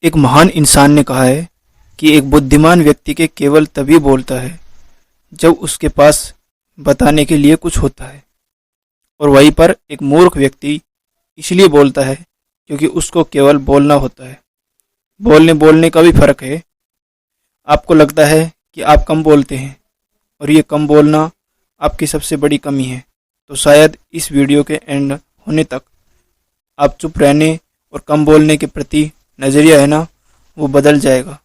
एक महान इंसान ने कहा है कि एक बुद्धिमान व्यक्ति के केवल तभी बोलता है जब उसके पास बताने के लिए कुछ होता है, और वहीं पर एक मूर्ख व्यक्ति इसलिए बोलता है क्योंकि उसको केवल बोलना होता है। बोलने बोलने का भी फर्क है। आपको लगता है कि आप कम बोलते हैं और ये कम बोलना आपकी सबसे बड़ी कमी है, तो शायद इस वीडियो के एंड होने तक आप चुप रहने और कम बोलने के प्रति नज़रिया है ना, वो बदल जाएगा।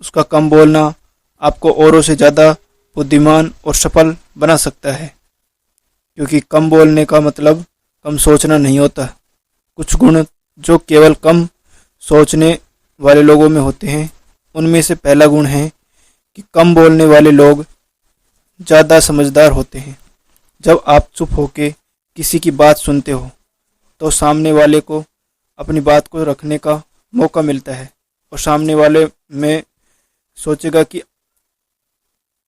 उसका कम बोलना आपको औरों से ज़्यादा बुद्धिमान और सफल बना सकता है, क्योंकि कम बोलने का मतलब कम सोचना नहीं होता। कुछ गुण जो केवल कम सोचने वाले लोगों में होते हैं, उनमें से पहला गुण है कि कम बोलने वाले लोग ज़्यादा समझदार होते हैं। जब आप चुप होके किसी की बात सुनते हो तो सामने वाले को अपनी बात को रखने का मौका मिलता है, और सामने वाले में सोचेगा कि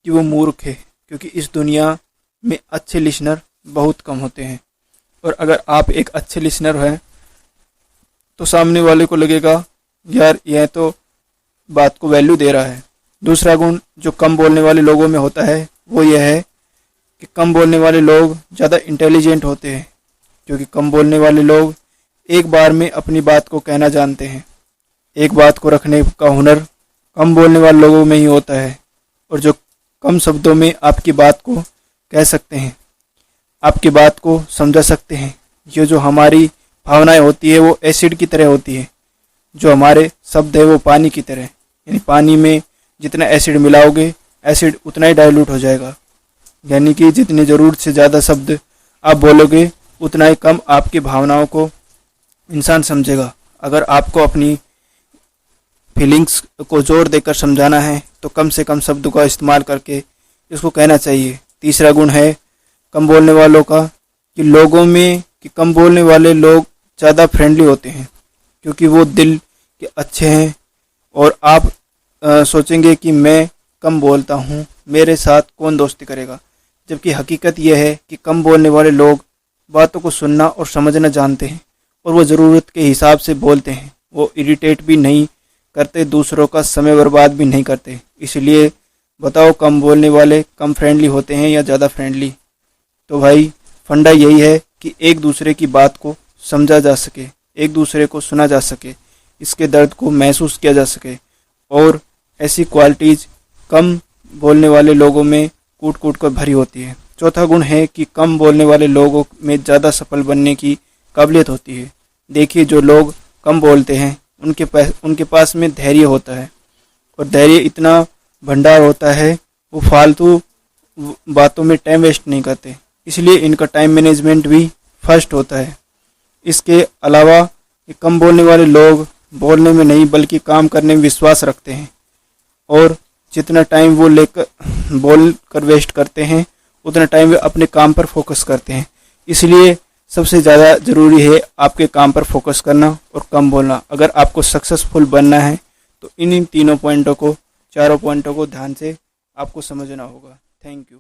वो मूर्ख है, क्योंकि इस दुनिया में अच्छे लिसनर बहुत कम होते हैं। और अगर आप एक अच्छे लिसनर हैं तो सामने वाले को लगेगा यार यह तो बात को वैल्यू दे रहा है। दूसरा गुण जो कम बोलने वाले लोगों में होता है वो यह है कि कम बोलने वाले लोग ज़्यादा इंटेलिजेंट होते हैं, क्योंकि कम बोलने वाले लोग एक बार में अपनी बात को कहना जानते हैं। एक बात को रखने का हुनर कम बोलने वाले लोगों में ही होता है, और जो कम शब्दों में आपकी बात को कह सकते हैं, आपकी बात को समझा सकते हैं। ये जो हमारी भावनाएं होती है वो एसिड की तरह होती है, जो हमारे शब्द है वो पानी की तरह, यानी पानी में जितना एसिड मिलाओगे एसिड उतना ही डाइल्यूट हो जाएगा। यानी कि जितनी ज़रूरत से ज़्यादा शब्द आप बोलोगे उतना ही कम आपकी भावनाओं को इंसान समझेगा। अगर आपको अपनी फीलिंग्स को जोर देकर समझाना है तो कम से कम शब्दों का इस्तेमाल करके इसको कहना चाहिए। तीसरा गुण है कम बोलने वालों का कि कम बोलने वाले लोग ज़्यादा फ्रेंडली होते हैं, क्योंकि वो दिल के अच्छे हैं। और आप सोचेंगे कि मैं कम बोलता हूँ, मेरे साथ कौन दोस्ती करेगा, जबकि हकीकत यह है कि कम बोलने वाले लोग बातों को सुनना और समझना जानते हैं, और वो ज़रूरत के हिसाब से बोलते हैं। वो इरिटेट भी नहीं करते, दूसरों का समय बर्बाद भी नहीं करते। इसलिए बताओ, कम बोलने वाले कम फ्रेंडली होते हैं या ज़्यादा फ्रेंडली? तो भाई फंडा यही है कि एक दूसरे की बात को समझा जा सके, एक दूसरे को सुना जा सके, इसके दर्द को महसूस किया जा सके। और ऐसी क्वालिटीज़ कम बोलने वाले लोगों में कूट कूट कर भरी होती है। चौथा गुण है कि कम बोलने वाले लोगों में ज़्यादा सफल बनने की काबिलियत होती है। देखिए, जो लोग कम बोलते हैं उनके पास में धैर्य होता है, और धैर्य इतना भंडार होता है, वो फालतू बातों में टाइम वेस्ट नहीं करते, इसलिए इनका टाइम मैनेजमेंट भी फर्स्ट होता है। इसके अलावा ये कम बोलने वाले लोग बोलने में नहीं बल्कि काम करने में विश्वास रखते हैं, और जितना टाइम वो बोल कर वेस्ट करते हैं उतना टाइम वे अपने काम पर फोकस करते हैं। इसलिए सबसे ज़्यादा ज़रूरी है आपके काम पर फोकस करना और कम बोलना। अगर आपको सक्सेसफुल बनना है तो इन चारों पॉइंटों को ध्यान से आपको समझना होगा। Thank you.